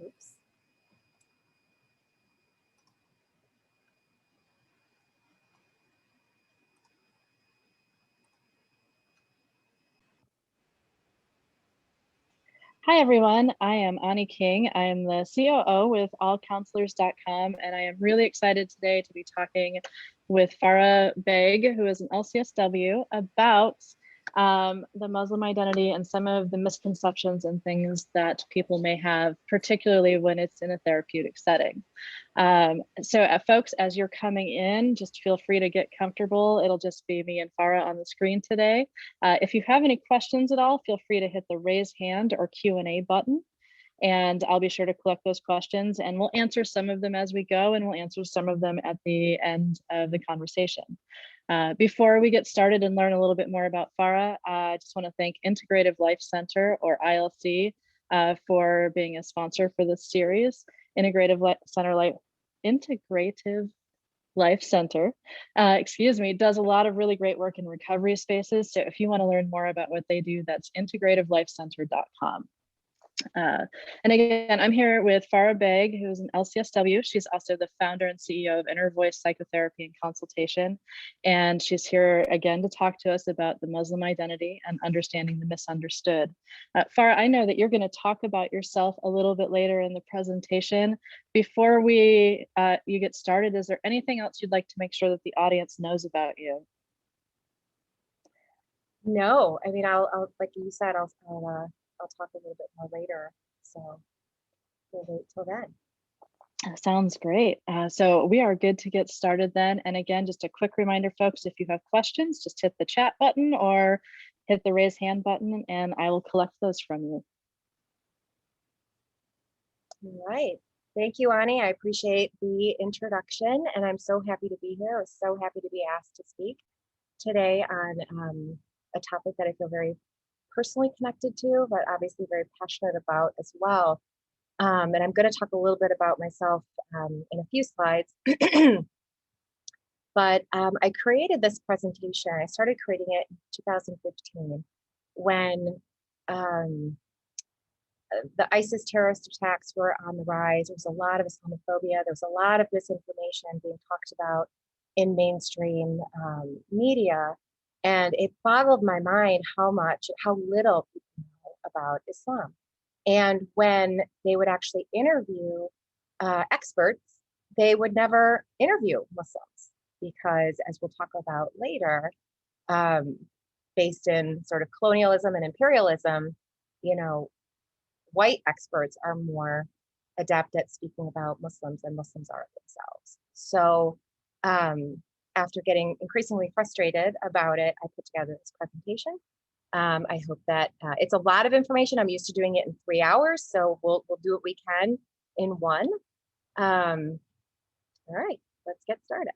Oops. Hi, everyone. I am Ani King. I am the COO with allcounselors.com, and I am really excited today to be talking with Farah Baig, who is an LCSW, about the Muslim identity and some of the misconceptions and things that people may have, particularly when it's in a therapeutic setting. Folks, as you're coming in, just feel free to get comfortable. It'll just be me and Farah on the screen today. If you have any questions at all, feel free to hit the raise hand or Q&A button, and I'll be sure to collect those questions, and we'll answer some of them as we go, and we'll answer some of them at the end of the conversation. Before we get started and learn a little bit more about Farah, I just want to thank Integrative Life Center, or ILC, for being a sponsor for this series. Integrative Life Center, does a lot of really great work in recovery spaces. So if you want to learn more about what they do, that's integrativelifecenter.com. And again, I'm here with Farah Baig, who is an LCSW. She's also the founder and CEO of Inner Voice Psychotherapy and Consultation. And she's here again to talk to us about the Muslim identity and understanding the misunderstood. Farah, I know that you're going to talk about yourself a little bit later in the presentation. Before you get started, is there anything else you'd like to make sure that the audience knows about you? No, I mean, I'll like you said, I'll talk a little bit more later. So we'll wait till then. Sounds great. So we are good to get started then. And again, just a quick reminder, folks, if you have questions, just hit the chat button or hit the raise hand button, and I will collect those from you. All right. Thank you, Ani. I appreciate the introduction, and I'm so happy to be here. I was so happy to be asked to speak today on a topic that I feel very personally connected to, but obviously very passionate about as well. And I'm going to talk a little bit about myself in a few slides. But I created this presentation. I started creating it in 2015 when the ISIS terrorist attacks were on the rise. There was a lot of Islamophobia. There was a lot of misinformation being talked about in mainstream media. And it boggled my mind how little people know about Islam. And when they would actually interview experts, they would never interview Muslims because, as we'll talk about later, based in sort of colonialism and imperialism, white experts are more adept at speaking about Muslims than Muslims are themselves. So after getting increasingly frustrated about it, I put together this presentation. I hope that it's a lot of information. I'm used to doing it in 3 hours, so we'll do what we can in one. All right, let's get started.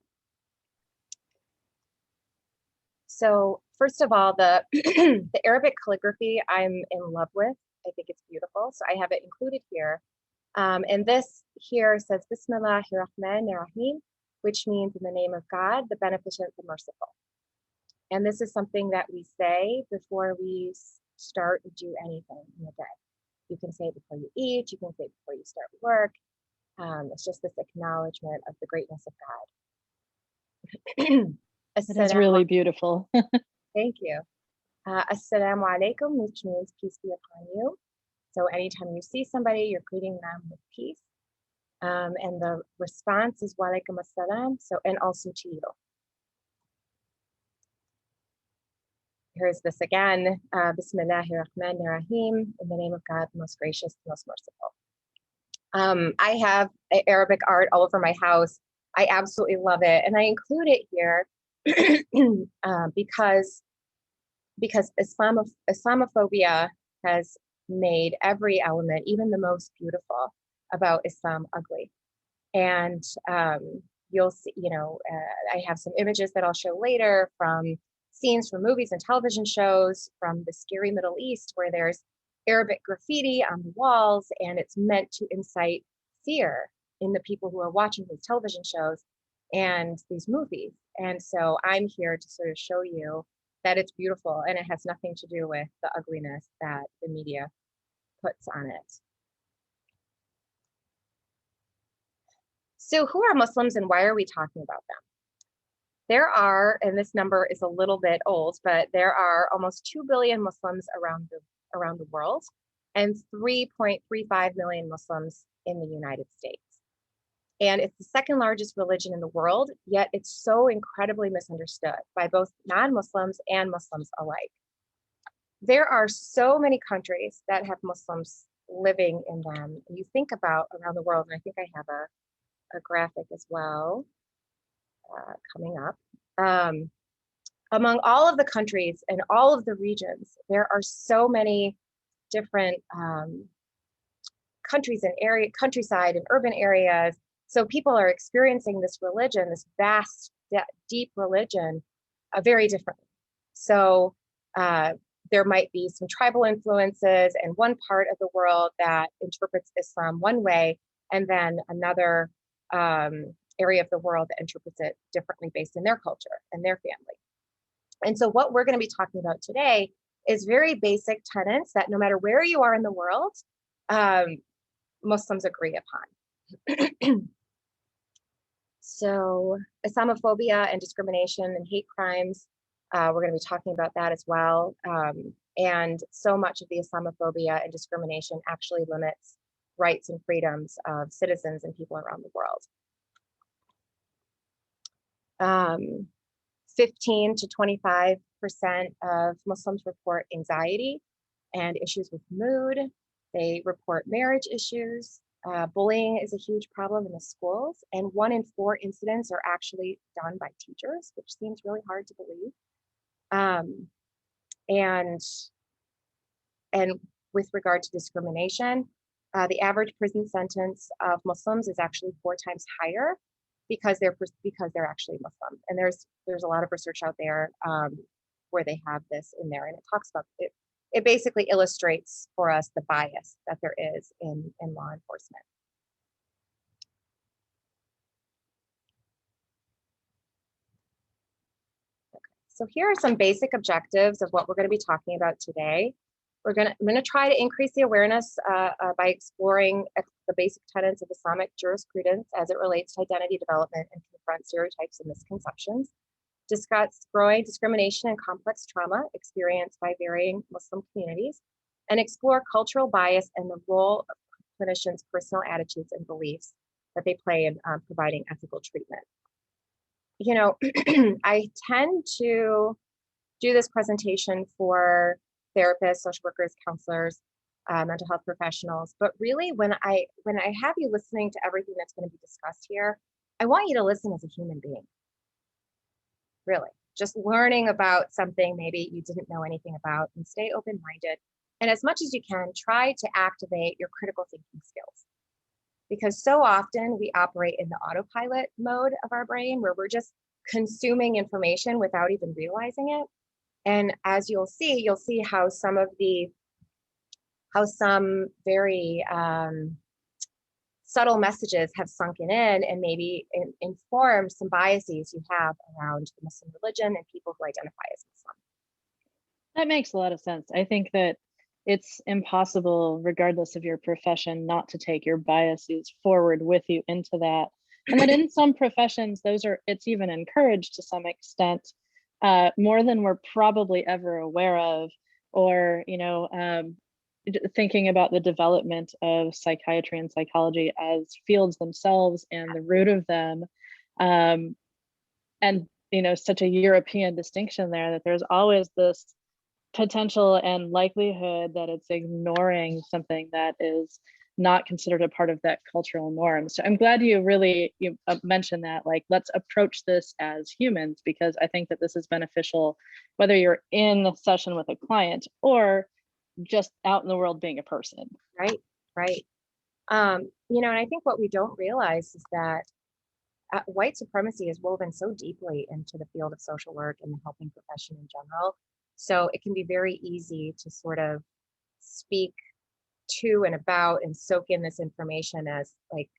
So first of all, the the Arabic calligraphy I'm in love with. I think it's beautiful, so I have it included here. And this here says Bismillahirrahmanirrahim, which means in the name of God, the beneficent, the merciful. And this is something that we say before we start to do anything in the day. You can say it before you eat, you can say it before you start work. It's just this acknowledgement of the greatness of God. It is really beautiful. Thank you. Assalamu alaikum, which means peace be upon you. So anytime you see somebody, you're greeting them with peace. And the response is wa alaikum assalam, so, and also to you. Here's this again, Bismillahirrahmanirrahim, in the name of God, the most gracious, the most merciful. I have Arabic art all over my house. I absolutely love it. And I include it here because Islamophobia has made every element, even the most beautiful, about Islam ugly. And you'll see, I have some images that I'll show later from scenes from movies and television shows from the scary Middle East where there's Arabic graffiti on the walls, and it's meant to incite fear in the people who are watching these television shows and these movies. And so I'm here to sort of show you that it's beautiful and it has nothing to do with the ugliness that the media puts on it. So who are Muslims and why are we talking about them? There are, and this number is a little bit old, but there are almost 2 billion Muslims around the world and 3.35 million Muslims in the United States. And it's the second largest religion in the world, yet it's so incredibly misunderstood by both non-Muslims and Muslims alike. There are so many countries that have Muslims living in them. You think about around the world, and I think I have a graphic as well coming up. Among all of the countries and all of the regions, there are so many different countries and countryside and urban areas. So people are experiencing this religion, this vast, deep religion, very differently. So there might be some tribal influences in one part of the world that interprets Islam one way, and then another area of the world that interprets it differently based in their culture and their family. And so what we're going to be talking about today is very basic tenets that no matter where you are in the world, Muslims agree upon. So Islamophobia and discrimination and hate crimes, we're going to be talking about that as well. And so much of the Islamophobia and discrimination actually limits rights and freedoms of citizens and people around the world. 15 to 25% of Muslims report anxiety and issues with mood. They report marriage issues. Bullying is a huge problem in the schools, and 1 in 4 incidents are actually done by teachers, which seems really hard to believe. And with regard to discrimination, the average prison sentence of Muslims is actually 4 times higher because they're actually Muslim. And there's a lot of research out there where they have this in there, and it talks about it. It basically illustrates for us the bias that there is in law enforcement. Okay. So here are some basic objectives of what we're going to be talking about today. I'm going to try to increase the awareness by exploring the basic tenets of Islamic jurisprudence as it relates to identity development and confront stereotypes and misconceptions. Discuss growing discrimination and complex trauma experienced by varying Muslim communities, and explore cultural bias and the role of clinicians' personal attitudes and beliefs that they play in providing ethical treatment. You know, I tend to do this presentation for therapists, social workers, counselors, mental health professionals, but really when I have you listening to everything that's going to be discussed here, I want you to listen as a human being. Really, just learning about something maybe you didn't know anything about, and stay open-minded. And as much as you can, try to activate your critical thinking skills. Because so often we operate in the autopilot mode of our brain where we're just consuming information without even realizing it. And as you'll see how some very subtle messages have sunken in and maybe inform some biases you have around the Muslim religion and people who identify as Muslim. That makes a lot of sense. I think that it's impossible, regardless of your profession, not to take your biases forward with you into that. And that in some professions, it's even encouraged to some extent, more than we're probably ever aware of, or, thinking about the development of psychiatry and psychology as fields themselves and the root of them. And, such a European distinction there, that there's always this potential and likelihood that it's ignoring something that is not considered a part of that cultural norm. So I'm glad you mentioned that, like, let's approach this as humans, because I think that this is beneficial, whether you're in a session with a client or just out in the world being a person. Right. And I think what we don't realize is that white supremacy is woven so deeply into the field of social work and the helping profession in general. So it can be very easy to sort of speak to and about and soak in this information as like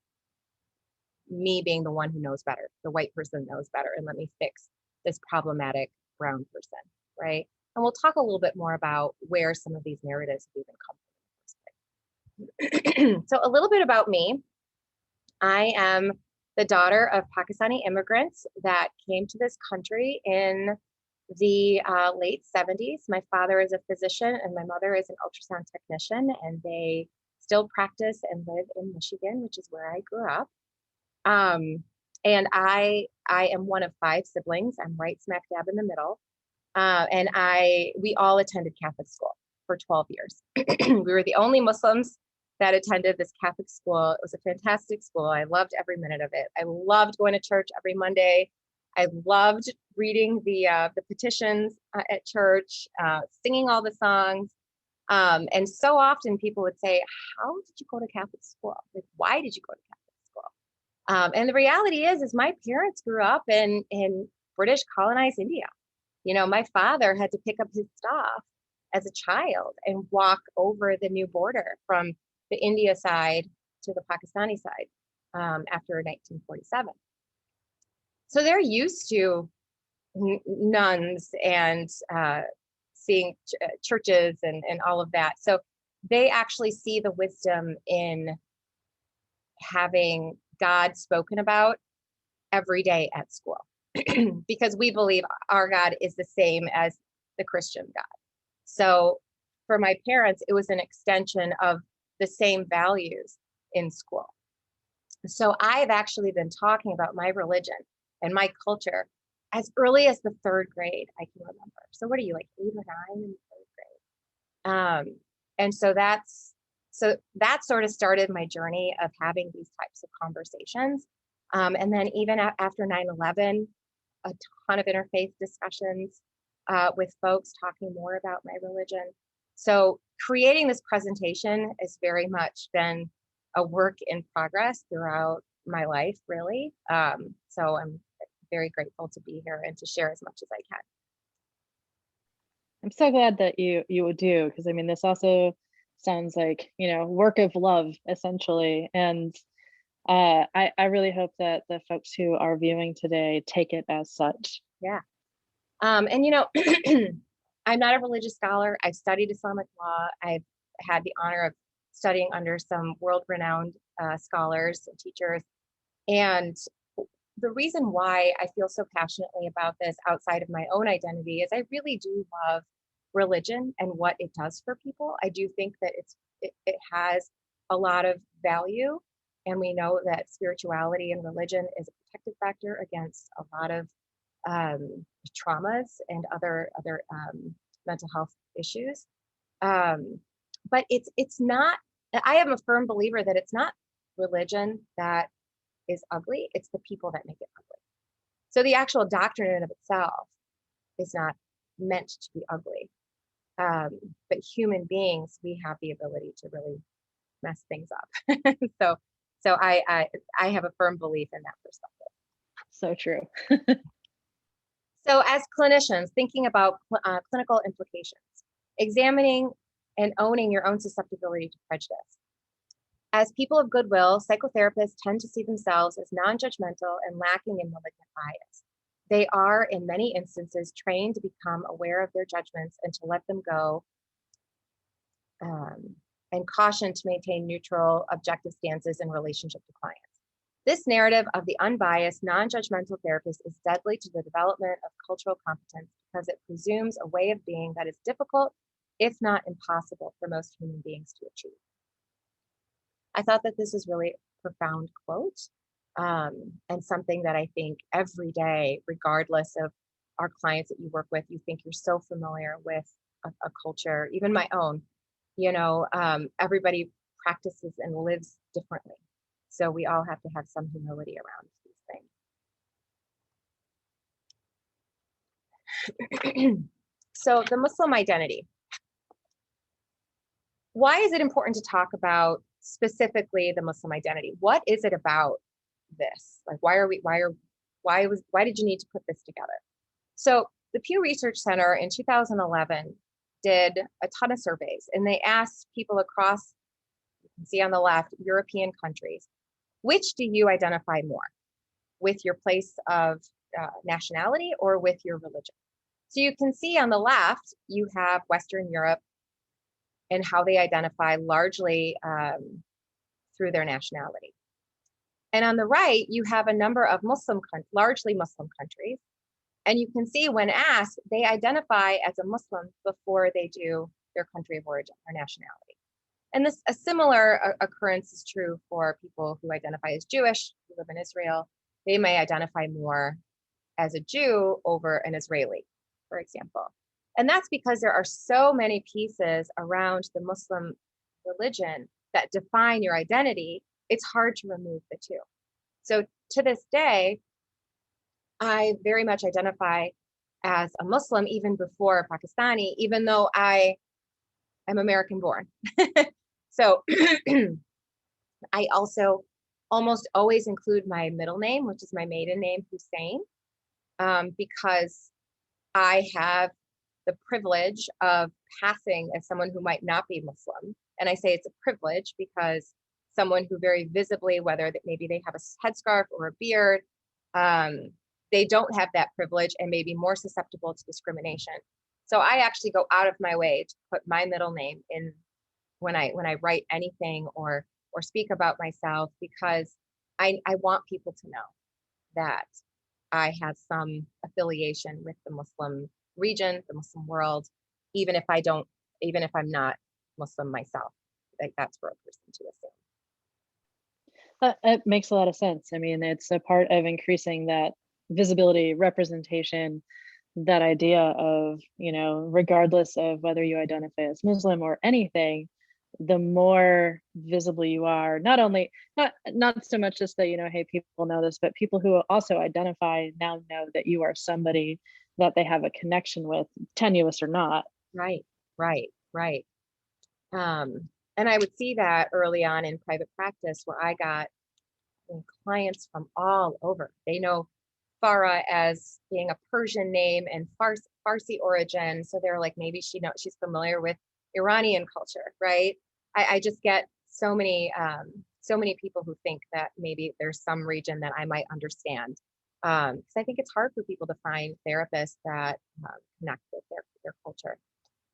me being the one who knows better. The white person knows better, and let me fix this problematic brown person, right? And we'll talk a little bit more about where some of these narratives have even come from. So a little bit about me. I am the daughter of Pakistani immigrants that came to this country in the late 70s. My father is a physician and my mother is an ultrasound technician, and they still practice and live in Michigan, which is where I grew up. And I am one of 5 siblings. I'm right smack dab in the middle. And we all attended Catholic school for 12 years. We were the only Muslims that attended this Catholic school. It was a fantastic school. I loved every minute of it. I loved going to church every Monday. I loved reading the petitions at church, singing all the songs. And so often people would say, "How did you go to Catholic school? Like, why did you go to Catholic school?" And the reality is my parents grew up in British colonized India. You know, my father had to pick up his stuff as a child and walk over the new border from the India side to the Pakistani side after 1947. So they're used to nuns and seeing churches and all of that. So they actually see the wisdom in having God spoken about every day at school because we believe our God is the same as the Christian God. So for my parents, it was an extension of the same values in school. So I've actually been talking about my religion and my culture as early as the 3rd grade, I can remember. So what are you, like 8 or 9 in the 3rd grade? And so that sort of started my journey of having these types of conversations. And then even after 9/11, a ton of interfaith discussions with folks talking more about my religion. So creating this presentation has very much been a work in progress throughout my life, really. So I'm very grateful to be here and to share as much as I can. I'm so glad that you would do, because I mean, this also sounds like, work of love, essentially. And I really hope that the folks who are viewing today take it as such. Yeah. And I'm not a religious scholar. I've studied Islamic law. I've had the honor of studying under some world-renowned scholars and teachers. And the reason why I feel so passionately about this outside of my own identity is I really do love religion and what it does for people. I do think that it has a lot of value, and we know that spirituality and religion is a protective factor against a lot of traumas and other mental health issues. But it's not. I am a firm believer that it's not religion that is ugly, it's the people that make it ugly. So the actual doctrine in and of itself is not meant to be ugly. But human beings, we have the ability to really mess things up. so I have a firm belief in that perspective. So true. So as clinicians, thinking about clinical implications, examining and owning your own susceptibility to prejudice. As people of goodwill, psychotherapists tend to see themselves as non-judgmental and lacking in malignant bias. They are, in many instances, trained to become aware of their judgments and to let them go, and cautioned to maintain neutral, objective stances in relationship to clients. This narrative of the unbiased, non-judgmental therapist is deadly to the development of cultural competence because it presumes a way of being that is difficult, if not impossible, for most human beings to achieve. I thought that this is really a profound quote, and something that I think every day, regardless of our clients that you work with, you think you're so familiar with a culture, even my own, everybody practices and lives differently. So we all have to have some humility around these things. So the Muslim identity. Why is it important to talk about specifically the Muslim identity? What is it about this? Like, why did you need to put this together? So the Pew Research Center in 2011 did a ton of surveys, and they asked people across, you can see on the left, European countries, which do you identify more with, your place of nationality or with your religion? So you can see on the left, you have Western Europe and how they identify largely through their nationality. And on the right, you have a number of largely Muslim countries. And you can see when asked, they identify as a Muslim before they do their country of origin or nationality. And a similar occurrence is true for people who identify as Jewish, who live in Israel. They may identify more as a Jew over an Israeli, for example. And that's because there are so many pieces around the Muslim religion that define your identity, it's hard to remove the two. So to this day, I very much identify as a Muslim even before Pakistani, even though I am American born. So I also almost always include my middle name, which is my maiden name, Hussain, because I have the privilege of passing as someone who might not be Muslim. And I say it's a privilege because someone who very visibly, whether that maybe they have a headscarf or a beard, they don't have that privilege and may be more susceptible to discrimination. So I actually go out of my way to put my middle name in when I write anything or speak about myself, because I want people to know that I have some affiliation with the Muslim region, the Muslim world, even if I'm not Muslim myself. Like, that's for a person to assume. It makes a lot of sense. I mean, it's a part of increasing that visibility, representation, that idea of, regardless of whether you identify as Muslim or anything, the more visible you are, not so much just that, hey, people know this, but people who also identify now know that you are somebody that they have a connection with, tenuous or not. Right, right, right. And I would see that early on in private practice where I got clients from all over. They know Farah as being a Persian name and Farsi origin. So they're like, maybe she's familiar with Iranian culture, right? I just get so many people who think that maybe there's some region that I might understand. Because I think it's hard for people to find therapists that connect with their culture.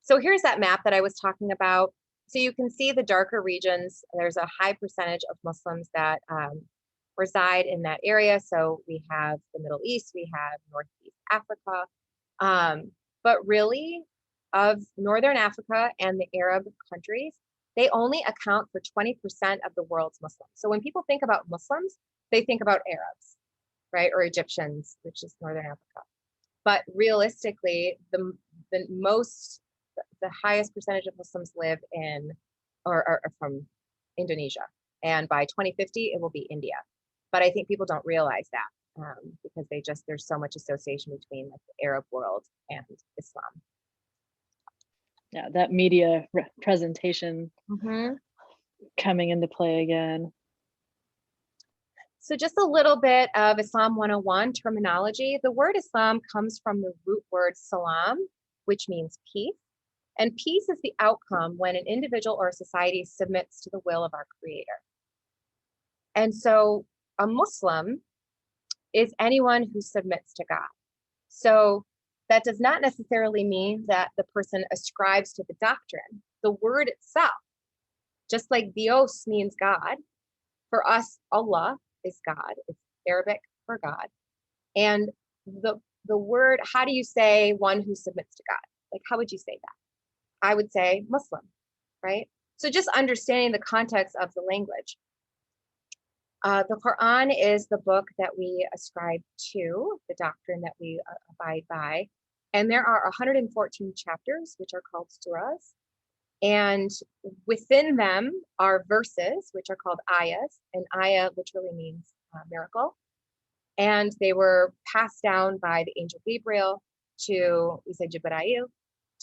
So here's that map that I was talking about. So you can see the darker regions. There's a high percentage of Muslims that reside in that area. So we have the Middle East, we have Northeast Africa, but really of Northern Africa and the Arab countries, they only account for 20% of the world's Muslims. So when people think about Muslims, they think about Arabs, right? Or Egyptians, which is Northern Africa. But realistically, the highest percentage of Muslims live in or are from Indonesia. And by 2050, it will be India. But I think people don't realize that because there's so much association between like the Arab world and Islam. Yeah, that media presentation coming into play again. So just a little bit of Islam 101 terminology. The word Islam comes from the root word salam, which means peace. And peace is the outcome when an individual or a society submits to the will of our Creator. And so a Muslim is anyone who submits to God. So that does not necessarily mean that the person ascribes to the doctrine. The word itself, just like Dios means God, for us, Allah is God. It's Arabic for God. And the word, how do you say one who submits to God? Like, how would you say that? I would say Muslim, right? So just understanding the context of the language. The Quran is the book that we ascribe to, the doctrine that we abide by. And there are 114 chapters, which are called surahs. And within them are verses, which are called ayahs, and ayah literally means miracle. And they were passed down by the angel Gabriel to Isa Jibreel,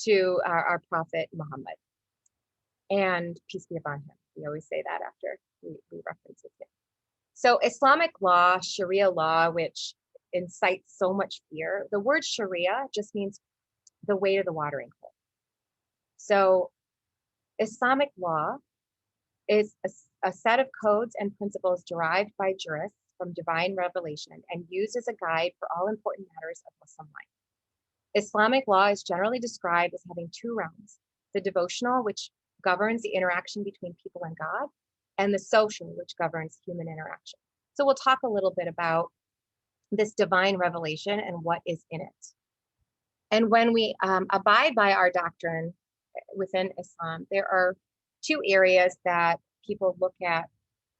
to our prophet Muhammad. And peace be upon him. We always say that after we reference his name. So Islamic law, Sharia law, which incites so much fear, the word Sharia just means the way to the watering hole. So Islamic law is a set of codes and principles derived by jurists from divine revelation and used as a guide for all important matters of Muslim life. Islamic law is generally described as having two realms: the devotional, which governs the interaction between people and God, and the social, which governs human interaction. So we'll talk a little bit about this divine revelation and what is in it. And when we abide by our doctrine within Islam, there are two areas that people look at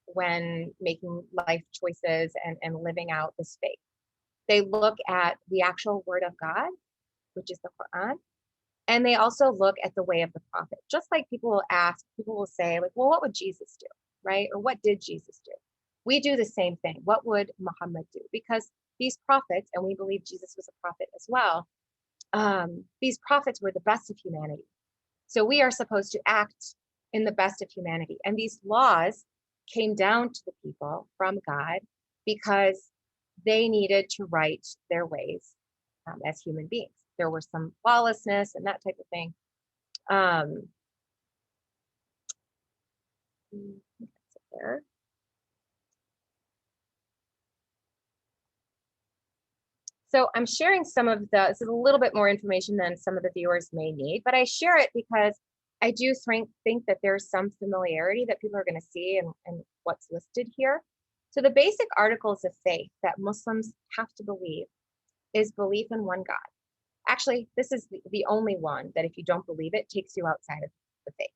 when making life choices and living out this faith. They look at the actual word of God, which is the Quran, and they also look at the way of the prophet. Just like people will say, like, well, what would Jesus do, right? Or what did Jesus do? We do the same thing. What would Muhammad do? Because these prophets, and we believe Jesus was a prophet as well, these prophets were the best of humanity. So we are supposed to act in the best of humanity. And these laws came down to the people from God because they needed to right their ways as human beings. There was some lawlessness and that type of thing. There. So I'm sharing this is a little bit more information than some of the viewers may need, but I share it because I do think that there's some familiarity that people are going to see in what's listed here. So the basic articles of faith that Muslims have to believe is belief in one God. Actually, this is the only one that if you don't believe it, takes you outside of the faith.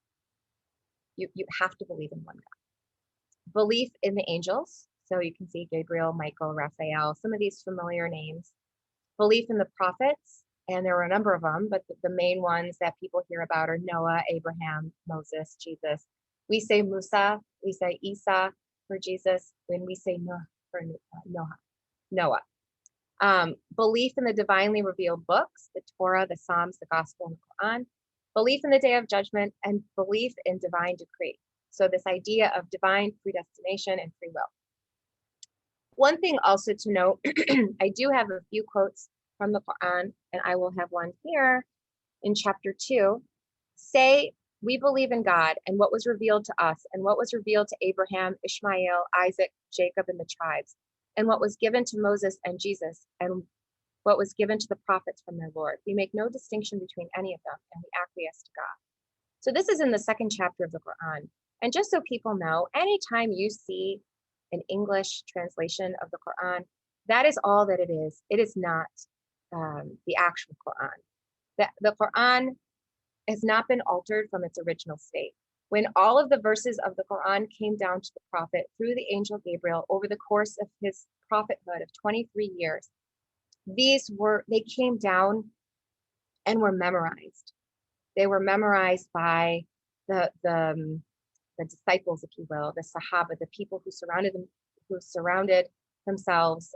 You have to believe in one God. Belief in the angels. So you can see Gabriel, Michael, Raphael, some of these familiar names. Belief in the prophets, and there were a number of them, but the main ones that people hear about are Noah, Abraham, Moses, Jesus. We say Musa, we say Isa for Jesus, when we say Noah for Noah. Belief in the divinely revealed books, the Torah, the Psalms, the Gospel, and the Quran. Belief in the Day of Judgment, and belief in divine decree. So this idea of divine predestination and free will. One thing also to note, I do have a few quotes from the Quran, and I will have one here in chapter 2. Say, we believe in God and what was revealed to us and what was revealed to Abraham, Ishmael, Isaac, Jacob, and the tribes, and what was given to Moses and Jesus, and what was given to the prophets from their Lord. We make no distinction between any of them, and we acquiesce to God. So this is in the second chapter of the Quran. And just so people know, anytime you see an English translation of the Quran, that is all that it is. It is not the actual Quran. The Quran has not been altered from its original state. When all of the verses of the Quran came down to the prophet through the angel Gabriel over the course of his prophethood of 23 years, they came down and were memorized. They were memorized by the disciples, if you will, the Sahaba, the people who surrounded themselves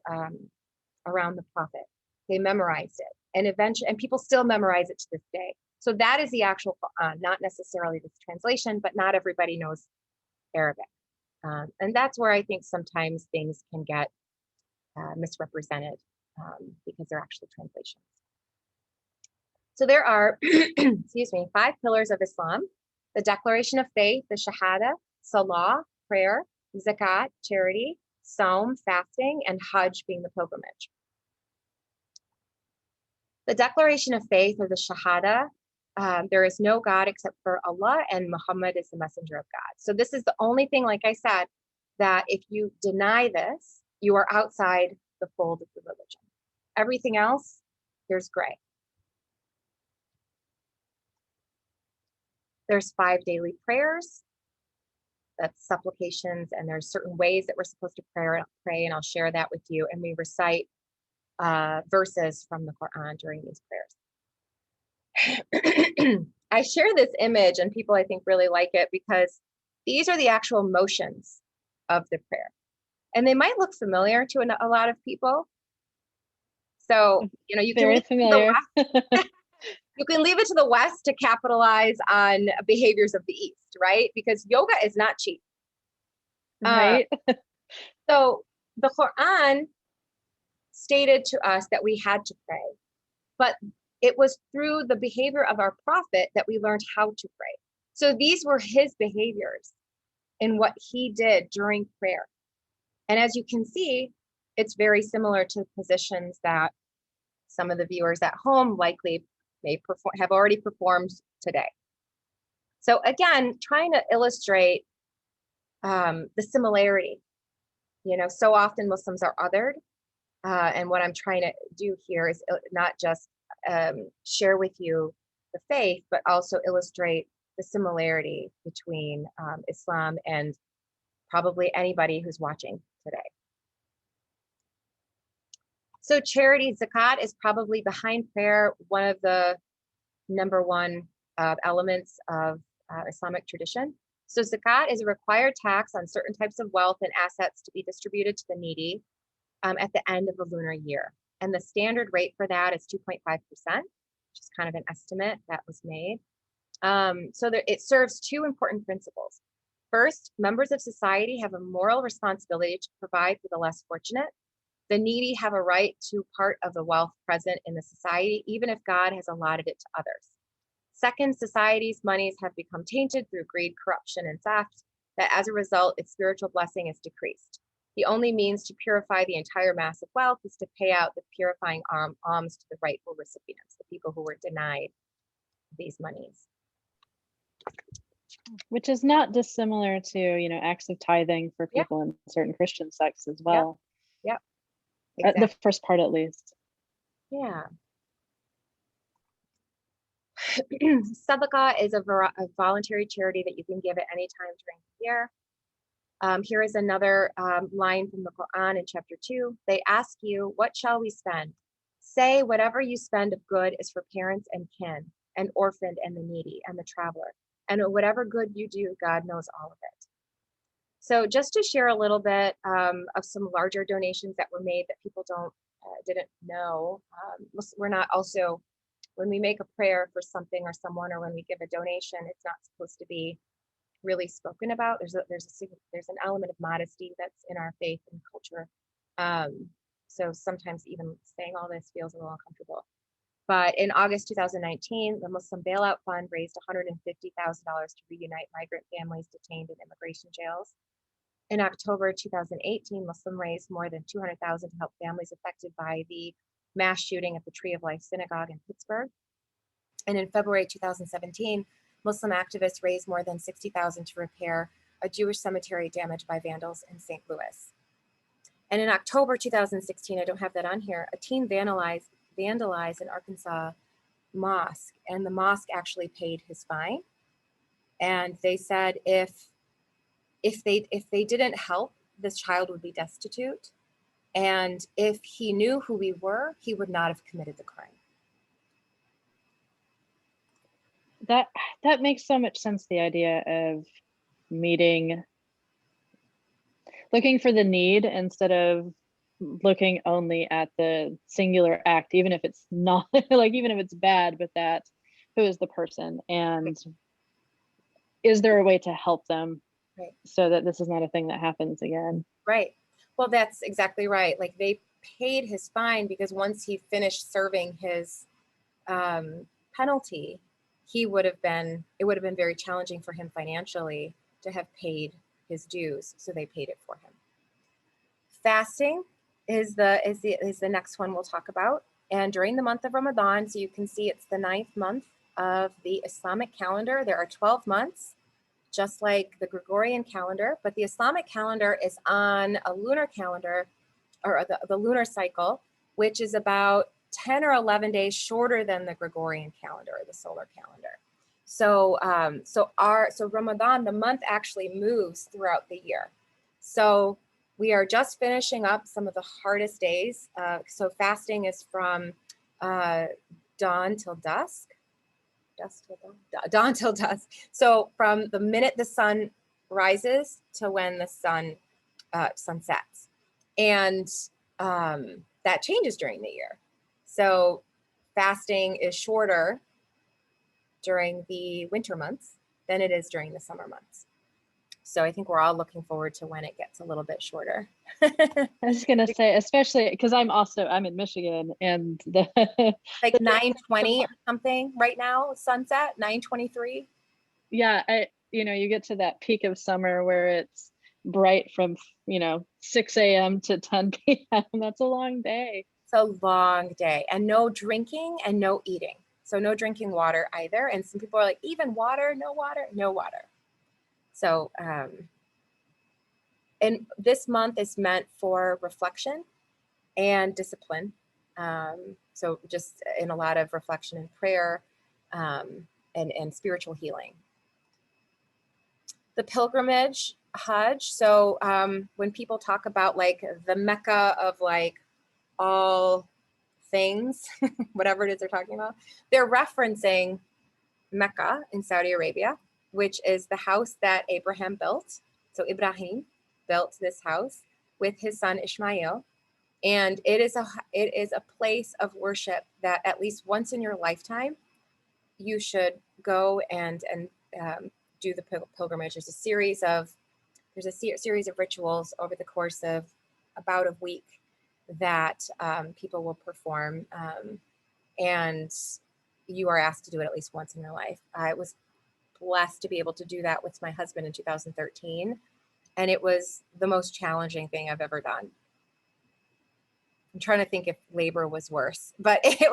around the prophet. They memorized it, and people still memorize it to this day. So that is the actual Quran, not necessarily this translation, but not everybody knows Arabic, and that's where I think sometimes things can get misrepresented because they're actually translations. So there are, excuse me, 5 pillars of Islam: the declaration of faith, the Shahada, Salah, prayer, Zakat, charity, Saum, fasting, and Hajj being the pilgrimage. The declaration of faith, or the Shahada, there is no God except for Allah, and Muhammad is the messenger of God. So this is the only thing, like I said, that if you deny this, you are outside the fold of the religion. Everything else, there's gray. There's 5 daily prayers, that's supplications, and there's certain ways that we're supposed to pray, and I'll share that with you. And we recite verses from the Quran during these prayers. I share this image, and people, I think, really like it because these are the actual motions of the prayer. And they might look familiar to a lot of people. So, you can Very familiar. You can leave it to the West to capitalize on behaviors of the East, right? Because yoga is not cheap. Right. So the Quran stated to us that we had to pray, but it was through the behavior of our prophet that we learned how to pray. So these were his behaviors in what he did during prayer. And as you can see, it's very similar to positions that some of the viewers at home likely have already performed today. So again, trying to illustrate the similarity You know, so often Muslims are othered. And what I'm trying to do here is not just share with you the faith, but also illustrate the similarity between Islam and probably anybody who's watching today. So charity, zakat, is probably behind prayer one of the number one elements of Islamic tradition. So zakat is a required tax on certain types of wealth and assets to be distributed to the needy at the end of a lunar year. And the standard rate for that is 2.5%, which is kind of an estimate that was made. So it serves two important principles. First, members of society have a moral responsibility to provide for the less fortunate. The needy have a right to part of the wealth present in the society, even if God has allotted it to others. Second, society's monies have become tainted through greed, corruption, and theft, that as a result, its spiritual blessing is decreased. The only means to purify the entire mass of wealth is to pay out the purifying alms to the rightful recipients, the people who were denied these monies. Which is not dissimilar to, you know, acts of tithing for people in certain Christian sects as well. Yep. Exactly. The first part, at least. Yeah. Sadaqah is a voluntary charity that you can give at any time during the year. Here is another line from the Quran in chapter 2. They ask you, what shall we spend? Say, whatever you spend of good is for parents and kin, and orphaned and the needy and the traveler. And whatever good you do, God knows all of it. So just to share a little bit of some larger donations that were made that people didn't know. We're not also, when we make a prayer for something or someone, or when we give a donation, it's not supposed to be really spoken about. There's an element of modesty that's in our faith and culture. So sometimes even saying all this feels a little uncomfortable. But in August 2019, the Muslim Bailout Fund raised $150,000 to reunite migrant families detained in immigration jails. In October 2018, Muslim raised more than $200,000 to help families affected by the mass shooting at the Tree of Life Synagogue in Pittsburgh. And in February 2017, Muslim activists raised more than $60,000 to repair a Jewish cemetery damaged by vandals in St. Louis. And in October 2016, I don't have that on here, a teen vandalized an Arkansas mosque, and the mosque actually paid his fine. And they said if they didn't help, this child would be destitute. And if he knew who we were, he would not have committed the crime. That makes so much sense, the idea of looking for the need instead of looking only at the singular act, even if it's not like, even if it's bad, but that who is the person, and is there a way to help them, right, so that this is not a thing that happens again. Right. Well, that's exactly right. Like, they paid his fine because once he finished serving his penalty, it would have been very challenging for him financially to have paid his dues, so they paid it for him. Fasting is the next one we'll talk about. And during the month of Ramadan, so you can see it's the 9th month of the Islamic calendar. There are 12 months, just like the Gregorian calendar, but the Islamic calendar is on a lunar calendar, or the lunar cycle, which is about 10 or 11 days shorter than the Gregorian calendar, or the solar calendar. So Ramadan, the month actually moves throughout the year. So we are just finishing up some of the hardest days. So fasting is from dawn till dusk. Dawn till dusk. So from the minute the sun rises to when the sun sets. And that changes during the year. So fasting is shorter during the winter months than it is during the summer months. So I think we're all looking forward to when it gets a little bit shorter. I was gonna say, especially because I'm in Michigan, and like 9:20 or something right now, sunset, 9:23. Yeah, you get to that peak of summer where it's bright from 6 a.m. to 10 p.m. That's a long day. It's a long day, and no drinking and no eating. So no drinking water either. And some people are like, even water, no water, no water. So and this month is meant for reflection and discipline. So just in a lot of reflection and prayer, and spiritual healing. The pilgrimage, Hajj. So when people talk about like the Mecca of like all things, whatever it is they're talking about, they're referencing Mecca in Saudi Arabia, which is the house that Abraham built. So Ibrahim built this house with his son Ishmael. And it is a place of worship that at least once in your lifetime, you should go and do the pilgrimage. There's a series of rituals over the course of about a week that people will perform, and you are asked to do it at least once in your life. I was blessed to be able to do that with my husband in 2013, and it was the most challenging thing I've ever done. I'm trying to think if labor was worse, but it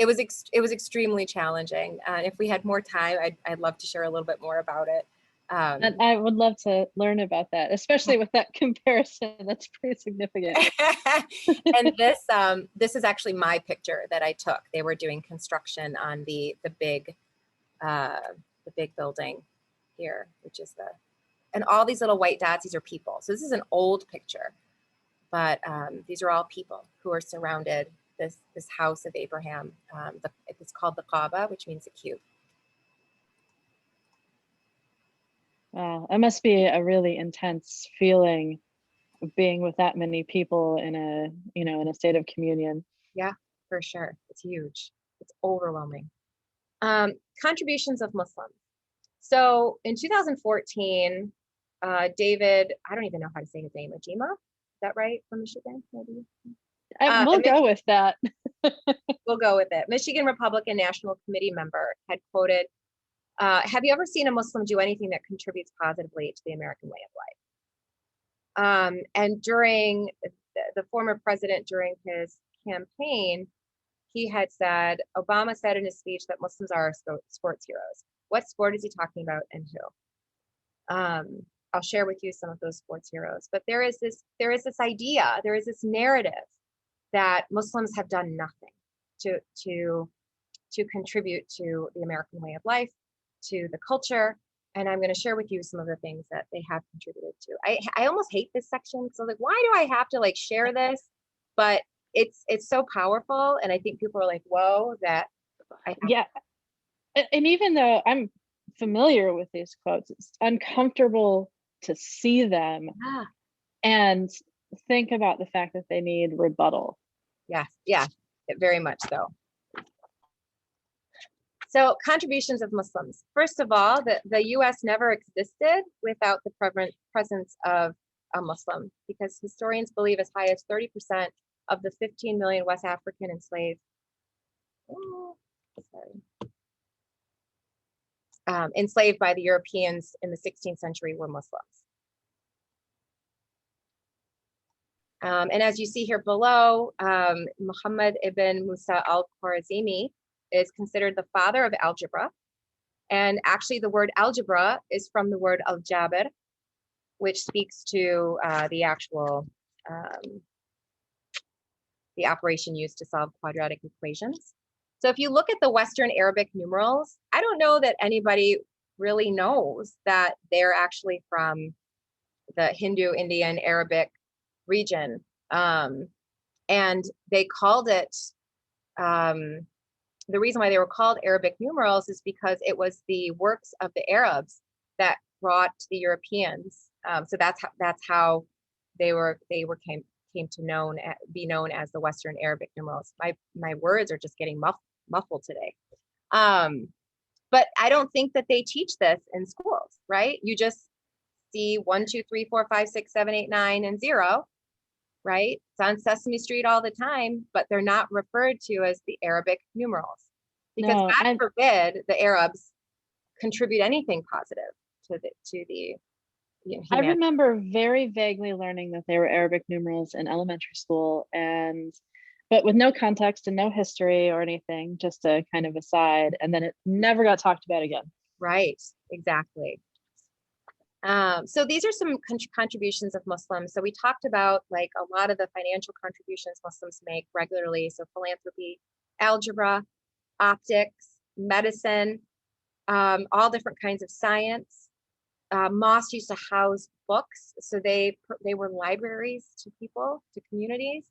was extremely challenging. And if we had more time, I'd love to share a little bit more about it. And I would love to learn about that, especially with that comparison. That's pretty significant. And this is actually my picture that I took. They were doing construction on the big building here, which is and all these little white dots, these are people. So this is an old picture. But these are all people who are surrounded this house of Abraham. It's called the Kaaba, which means a cube. Wow, it must be a really intense feeling being with that many people in a state of communion. Yeah, for sure. It's huge. It's overwhelming. Contributions of Muslims. So in 2014, David, I don't even know how to say his name, Ajima. Is that right, from Michigan, maybe? We'll go with that. We'll go with it. Michigan Republican National Committee member had quoted, have you ever seen a Muslim do anything that contributes positively to the American way of life? And during the former president, during his campaign, he had said, Obama said in his speech that Muslims are sports heroes. What sport is he talking about, and who? I'll share with you some of those sports heroes, but there is this idea, there is this narrative that Muslims have done nothing to contribute to the American way of life, to the culture. And I'm going to share with you some of the things that they have contributed to. I almost hate this section. So like, why do I have to like share this? But it's so powerful. And I think people are like, whoa, that yeah. And even though I'm familiar with these quotes, it's uncomfortable to see them and think about the fact that they need rebuttal. Yeah, very much so. So contributions of Muslims. First of all, the US never existed without the presence of a Muslim, because historians believe as high as 30% of the 15 million West African enslaved enslaved by the Europeans in the 16th century were Muslims. And as you see here below, Muhammad ibn Musa al-Khwarizmi is considered the father of algebra. And actually the word algebra is from the word al-jabr, which speaks to the actual, the operation used to solve quadratic equations. So if you look at the Western Arabic numerals, I don't know that anybody really knows that they're actually from the Hindu, Indian, Arabic region. And they called it, the reason why they were called Arabic numerals is because it was the works of the Arabs that brought the Europeans. So that's how they came to be known as the Western Arabic numerals. My words are just getting muffled today. But I don't think that they teach this in schools, right? You just see 1, 2, 3, 4, 5, 6, 7, 8, 9, and 0, right? It's on Sesame Street all the time, but they're not referred to as the Arabic numerals, because God forbid the Arabs contribute anything positive to the I remember very vaguely learning that they were Arabic numerals in elementary school, but with no context and no history or anything, just a kind of aside, and then it never got talked about again. Right, exactly. So these are some contributions of Muslims. So we talked about like a lot of the financial contributions Muslims make regularly. So philanthropy, algebra, optics, medicine, all different kinds of science. Mosques used to house books, so they were libraries to people, to communities.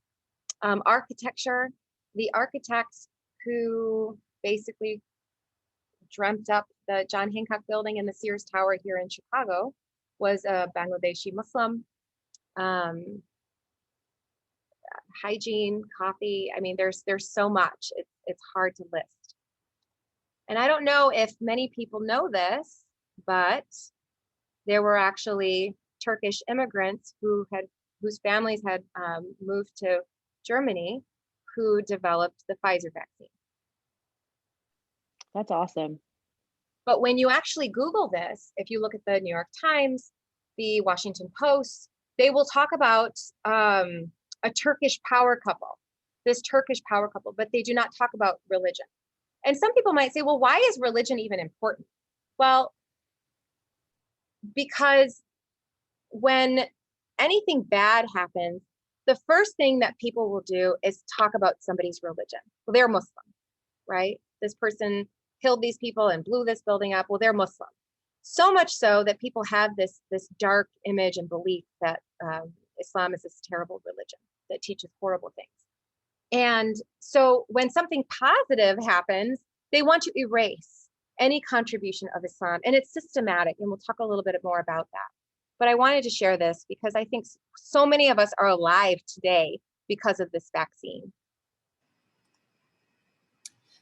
Architecture, the architect who basically dreamt up the John Hancock Building and the Sears Tower here in Chicago was a Bangladeshi Muslim. Hygiene, coffee. I mean, there's so much. It's hard to list. And I don't know if many people know this, but there were actually Turkish immigrants whose families had moved to Germany who developed the Pfizer vaccine. That's awesome. But when you actually Google this, if you look at the New York Times, the Washington Post, they will talk about a Turkish power couple, this Turkish power couple, but they do not talk about religion. And some people might say, well, why is religion even important? Well, because when anything bad happens, the first thing that people will do is talk about somebody's religion. Well, they're Muslim, right? This person killed these people and blew this building up. Well, they're Muslim. So much so that people have this dark image and belief that Islam is this terrible religion that teaches horrible things. And so when something positive happens, they want to erase any contribution of Islam. And it's systematic, and we'll talk a little bit more about that. But I wanted to share this because I think so many of us are alive today because of this vaccine.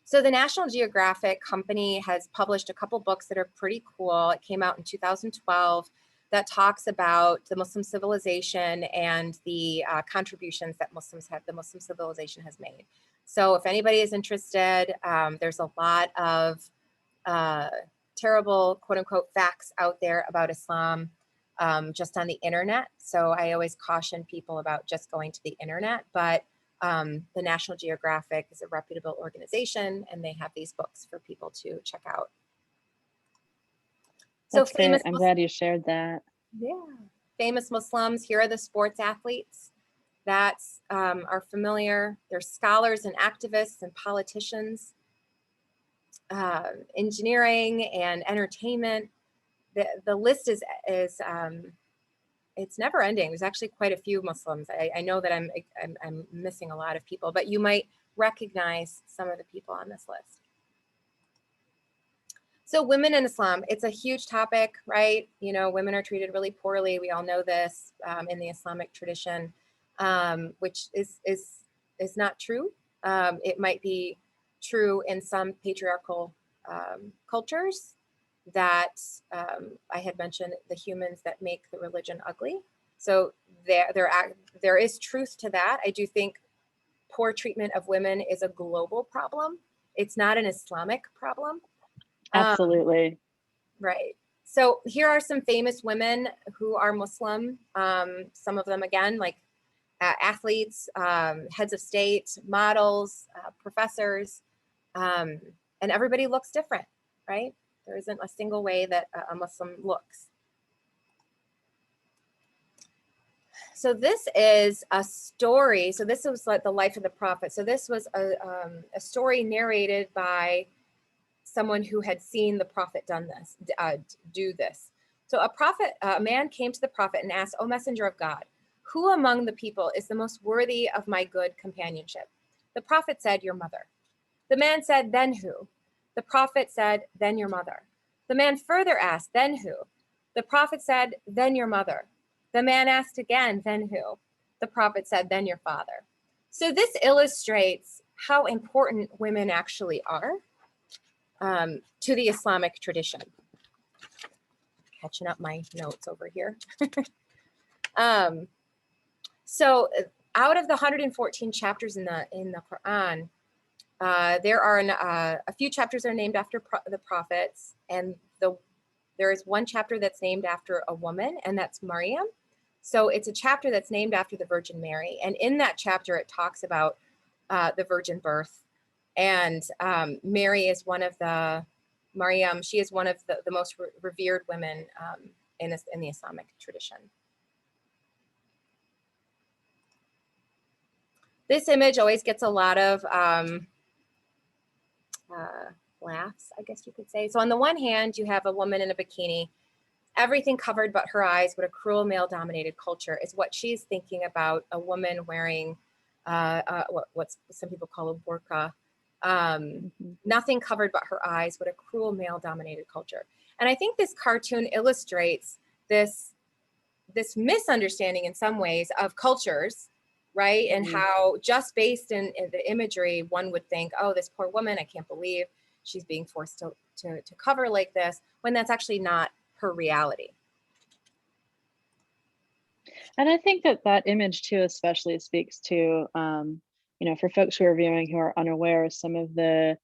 So the National Geographic Company has published a couple books that are pretty cool. It came out in 2012 that talks about the Muslim civilization and the contributions that the Muslim civilization has made. So if anybody is interested, there's a lot of terrible, quote unquote, facts out there about Islam just on the internet. So I always caution people about just going to the internet, but the National Geographic is a reputable organization and they have these books for people to check out. That's great. I'm glad you shared that. Yeah. Famous Muslims, here are the sports athletes that are familiar. They're scholars and activists and politicians, engineering and entertainment. The list is it's never ending. There's actually quite a few Muslims. I know that I'm missing a lot of people, but you might recognize some of the people on this list. So women in Islam, it's a huge topic, right? You know, women are treated really poorly. We all know this in the Islamic tradition, which is not true. It might be true in some patriarchal cultures that I had mentioned, the humans that make the religion ugly. So there is truth to that. I do think poor treatment of women is a global problem. It's not an Islamic problem. Absolutely. Right. So here are some famous women who are Muslim. Some of them, again, like athletes, heads of state, models, professors, and everybody looks different, right? There isn't a single way that a Muslim looks. So this is a story. So this was like the life of the prophet. So this was a story narrated by someone who had seen the prophet do this. So a man came to the prophet and asked, "O messenger of God, who among the people is the most worthy of my good companionship?" The prophet said, "Your mother." The man said, "Then who?" The prophet said, "Then your mother." The man further asked, "Then who?" The prophet said, "Then your mother." The man asked again, "Then who?" The prophet said, "Then your father." So this illustrates how important women actually are to the Islamic tradition. Catching up my notes over here. So out of the 114 chapters in the Quran, there are a few chapters that are named after the prophets, and there is one chapter that's named after a woman, and that's Maryam. So it's a chapter that's named after the Virgin Mary, and in that chapter it talks about the virgin birth. And Mary is one of Maryam, she is one of the most revered women in the Islamic tradition. This image always gets a lot of laughs, I guess you could say. So on the one hand, you have a woman in a bikini, everything covered but her eyes. What a cruel male-dominated culture is what she's thinking about. A woman wearing what some people call a burqa, nothing covered but her eyes. What a cruel male-dominated culture. And I think this cartoon illustrates this misunderstanding in some ways of cultures, right? And how just based in the imagery, one would think, oh, this poor woman, I can't believe she's being forced to cover like this, when that's actually not her reality. And I think that image too, especially speaks to, you know, for folks who are viewing who are unaware of some of the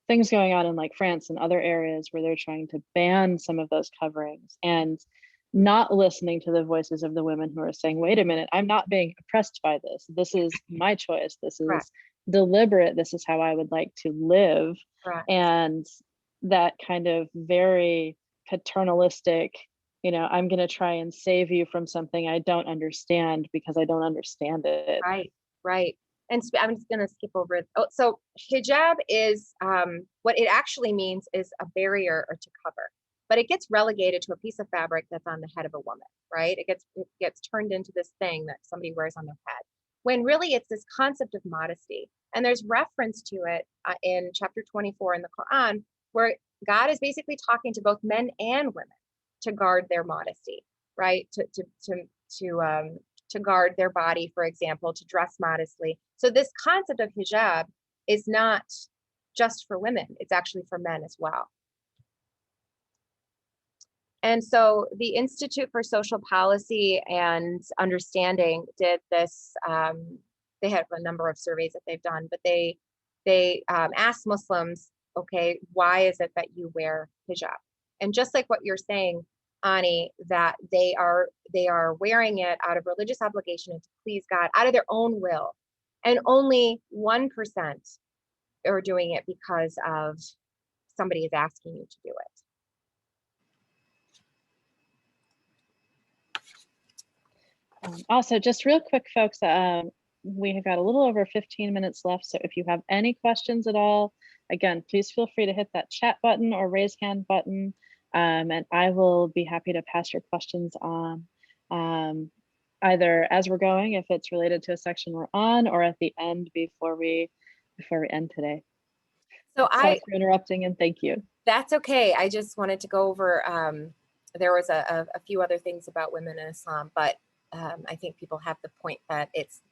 things going on in like France and other areas where they're trying to ban some of those coverings and not listening to the voices of the women who are saying, wait a minute, I'm not being oppressed by this. This is my choice. This is Correct. deliberate. This is how I would like to live. Correct. And that kind of very paternalistic, you know, I'm going to try and save you from something I don't understand because I don't understand it. Right, right. And I'm just going to skip over it. Oh, so hijab is what it actually means is a barrier or to cover, but it gets relegated to a piece of fabric that's on the head of a woman, right? It gets turned into this thing that somebody wears on their head, when really it's this concept of modesty. And there's reference to it in chapter 24 in the Quran, where God is basically talking to both men and women to guard their modesty, right? To guard their body, for example, to dress modestly. So this concept of hijab is not just for women, it's actually for men as well. And so the Institute for Social Policy and Understanding did this, they have a number of surveys that they've done, but they asked Muslims, okay, why is it that you wear hijab? And just like what you're saying, Ani, that they are wearing it out of religious obligation and to please God, out of their own will. And only 1% are doing it because of somebody is asking you to do it. Also, just real quick, folks, we have got a little over 15 minutes left. So if you have any questions at all, again, please feel free to hit that chat button or raise hand button. And I will be happy to pass your questions on either as we're going, if it's related to a section we're on, or at the end before we end today. So sorry for interrupting, and thank you. That's okay. I just wanted to go over, there was a few other things about women in Islam, but I think people have the point that it's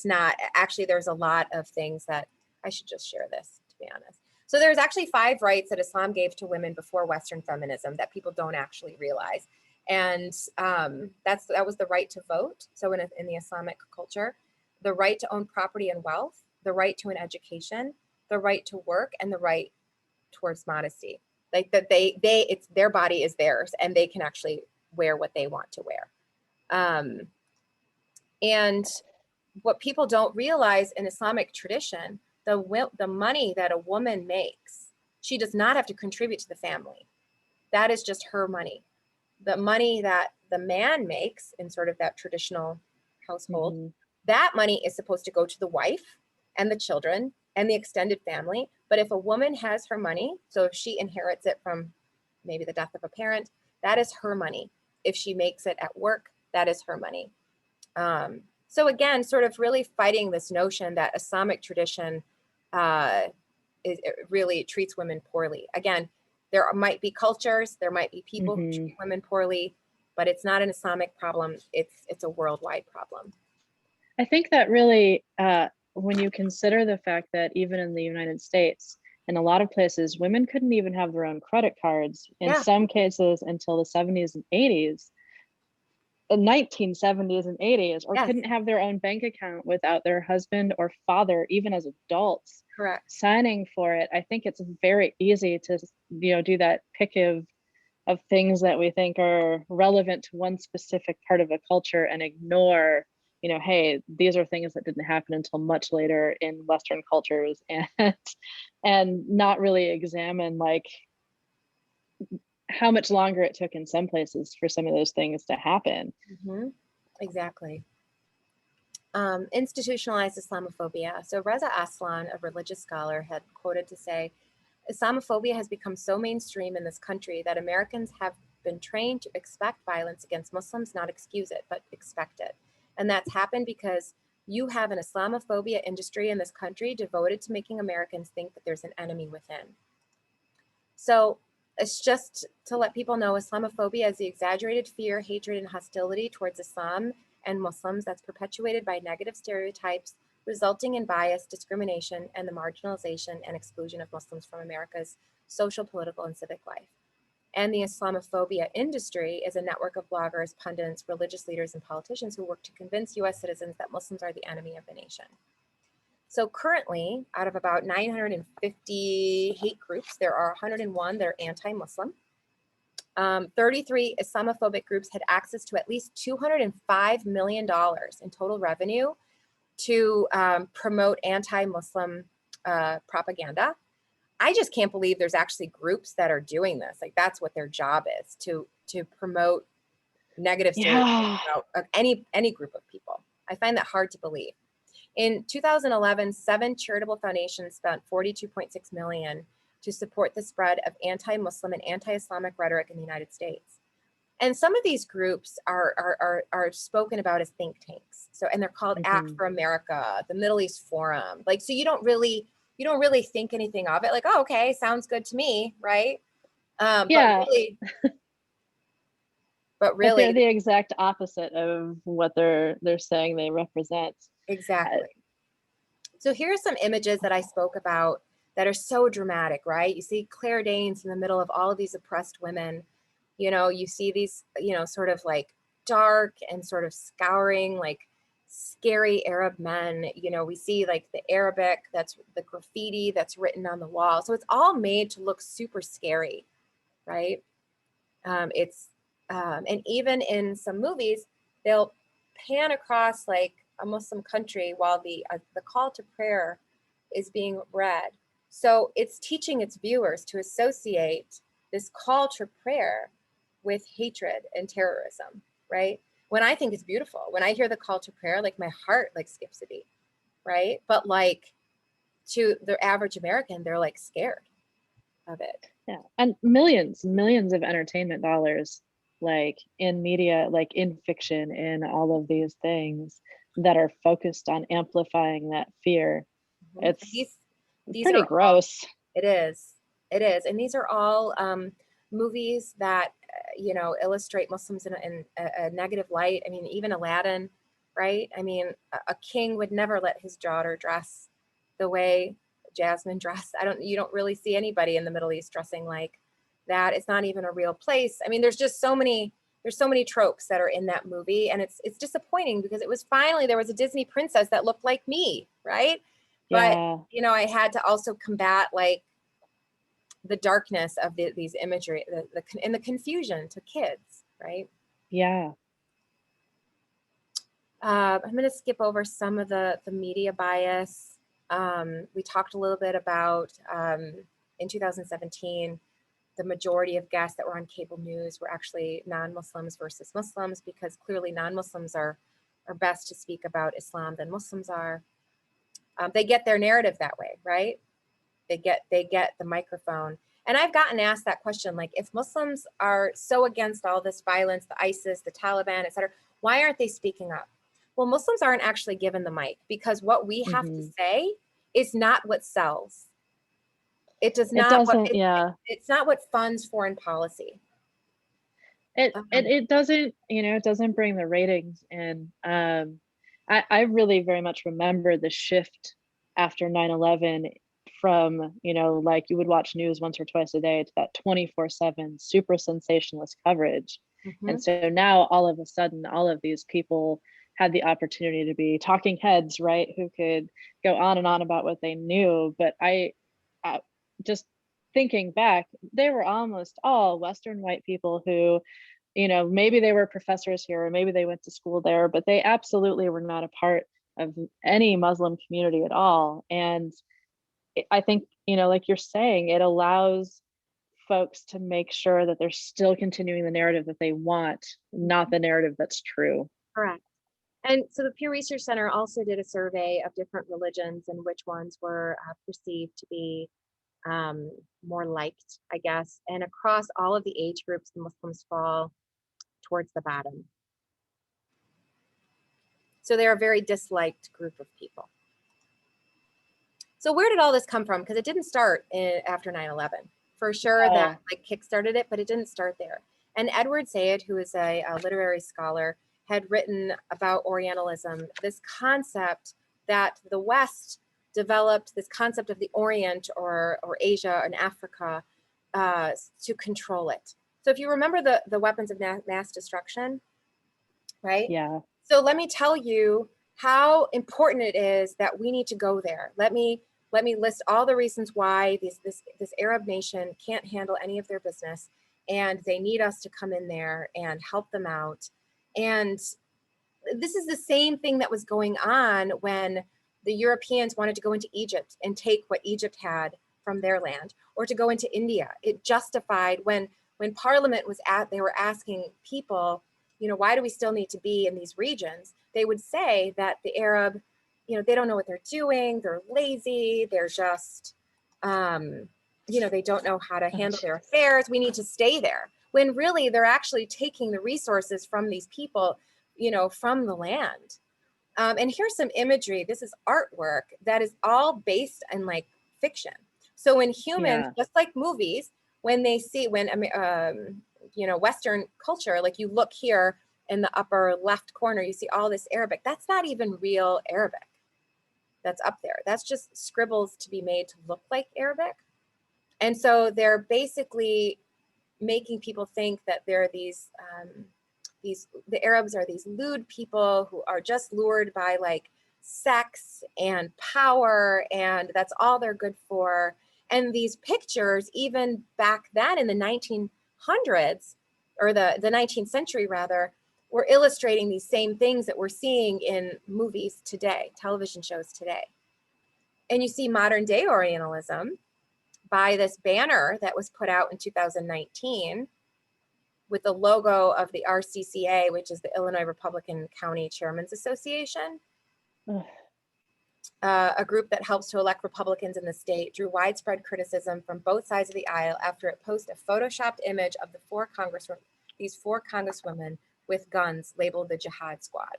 not, actually there's a lot of things that, I should just share this, to be honest. So there's actually 5 rights that Islam gave to women before Western feminism that people don't actually realize. And that was the right to vote. So in the Islamic culture, the right to own property and wealth, the right to an education, the right to work, and the right towards modesty. Like that it's their body is theirs and they can actually wear what they want to wear. And what people don't realize in Islamic tradition, the money that a woman makes, she does not have to contribute to the family. That is just her money. The money that the man makes in sort of that traditional household, that money is supposed to go to the wife and the children and the extended family. But if a woman has her money, so if she inherits it from maybe the death of a parent, that is her money. If she makes it at work, that is her money. So again, sort of really fighting this notion that Islamic tradition it really treats women poorly. Again, there might be cultures, there might be people who treat women poorly, but it's not an Islamic problem. It's a worldwide problem. I think that really, when you consider the fact that even in the United States, in a lot of places, women couldn't even have their own credit cards in some cases until the 70s and 80s. The 1970s and 80s, or couldn't have their own bank account without their husband or father, even as adults, signing for it. I think it's very easy to, do that pick of things that we think are relevant to one specific part of a culture and ignore, hey, these are things that didn't happen until much later in Western cultures, and not really examine like how much longer it took in some places for some of those things to happen. Exactly. Institutionalized Islamophobia. So Reza Aslan, a religious scholar, had quoted to say, Islamophobia has become so mainstream in this country that Americans have been trained to expect violence against Muslims, not excuse it, but expect it. And that's happened because you have an Islamophobia industry in this country devoted to making Americans think that there's an enemy within. So it's just to let people know Islamophobia is the exaggerated fear, hatred, and hostility towards Islam and Muslims that's perpetuated by negative stereotypes, resulting in bias, discrimination, and the marginalization and exclusion of Muslims from America's social, political, and civic life. And the Islamophobia industry is a network of bloggers, pundits, religious leaders, and politicians who work to convince US citizens that Muslims are the enemy of the nation. So currently, out of about 950 hate groups, there are 101 that are anti-Muslim. 33 Islamophobic groups had access to at least $205 million in total revenue to promote anti-Muslim propaganda. I just can't believe there's actually groups that are doing this. Like that's what their job is, to promote negative stereotypes about any group of people. I find that hard to believe. In 2011, 7 charitable foundations spent $42.6 million to support the spread of anti-Muslim and anti-Islamic rhetoric in the United States. And some of these groups are spoken about as think tanks. So, and they're called Act for America, the Middle East Forum. Like, so you don't really think anything of it. Like, oh, okay, sounds good to me, right? Yeah. But really, they're the exact opposite of what they're saying they represent. Exactly. So here are some images that I spoke about that are so dramatic, right? You see Claire Danes in the middle of all of these oppressed women. You know, you see these, you know, sort of like dark and sort of scouring, like scary Arab men. You know, we see like the Arabic, that's the graffiti that's written on the wall. So it's all made to look super scary, right? And even in some movies, they'll pan across like a Muslim country while the call to prayer is being read. So it's teaching its viewers to associate this call to prayer with hatred and terrorism, right? When I think it's beautiful, when I hear the call to prayer, like my heart like skips a beat, right? But like to the average American, they're like scared of it. Yeah, and millions of entertainment dollars, like in media, like in fiction, in all of these things that are focused on amplifying that fear. It's these pretty gross. It is. And these are all movies that, you know, illustrate Muslims in a negative light. I mean, even Aladdin, right? I mean, a king would never let his daughter dress the way Jasmine dressed. You don't really see anybody in the Middle East dressing like that. It's not even a real place. I mean, there's so many tropes that are in that movie, and it's disappointing because there was a Disney princess that looked like me, right? Yeah. But, you know, I had to also combat like the darkness of these imagery, and the confusion to kids, right? Yeah. I'm going to skip over some of the media bias. We talked a little bit about in 2017, the majority of guests that were on cable news were actually non-Muslims versus Muslims, because clearly non-Muslims are best to speak about Islam than Muslims are. They get their narrative that way, right? They get the microphone. And I've gotten asked that question, like, if Muslims are so against all this violence, the ISIS, the Taliban, et cetera, why aren't they speaking up? Well, Muslims aren't actually given the mic, because what we have to say is not what sells. It does not. It's not what funds foreign policy. It doesn't, you know, it doesn't bring the ratings in. I really very much remember the shift after 9/11 from, you know, like you would watch news once or twice a day to that 24/7 super sensationalist coverage. And so now all of a sudden, all of these people had the opportunity to be talking heads, right? Who could go on and on about what they knew. But I just thinking back, they were almost all Western white people who, you know, maybe they were professors here or maybe they went to school there, but they absolutely were not a part of any Muslim community at all. And I think, you know, like you're saying, it allows folks to make sure that they're still continuing the narrative that they want, not the narrative that's true. Correct. And so the Pew Research Center also did a survey of different religions and which ones were perceived to be more liked, I guess. And across all of the age groups, the Muslims fall towards the bottom. So they're a very disliked group of people. So where did all this come from? Because it didn't start after 9/11. For sure that like kickstarted it, but it didn't start there. And Edward Said, who is a literary scholar, had written about Orientalism, this concept that the West developed, this concept of the Orient or Asia and Africa to control it. So if you remember the weapons of mass destruction, right? Yeah. So let me tell you how important it is that we need to go there. Let me list all the reasons why this Arab nation can't handle any of their business, and they need us to come in there and help them out. And this is the same thing that was going on when the Europeans wanted to go into Egypt and take what Egypt had from their land, or to go into India. It justified when Parliament was they were asking people, you know, why do we still need to be in these regions? They would say that the Arab, you know, they don't know what they're doing. They're lazy. They're just, you know, they don't know how to handle their affairs. We need to stay there. When really they're actually taking the resources from these people, you know, from the land. And here's some imagery. This is artwork that is all based in like fiction. So when humans, just like movies, when they see, you know, Western culture, like you look here in the upper left corner, you see all this Arabic. That's not even real Arabic that's up there. That's just scribbles to be made to look like Arabic. And so they're basically making people think that there are the Arabs are these lewd people who are just lured by like sex and power, and that's all they're good for. And these pictures, even back then in the 1900s, or the 19th century rather, were illustrating these same things that we're seeing in movies today, television shows today. And you see modern day Orientalism by this banner that was put out in 2019 with the logo of the RCCA, which is the Illinois Republican County Chairman's Association. A group that helps to elect Republicans in the state, drew widespread criticism from both sides of the aisle after it posted a photoshopped image of these four congresswomen with guns labeled the Jihad Squad.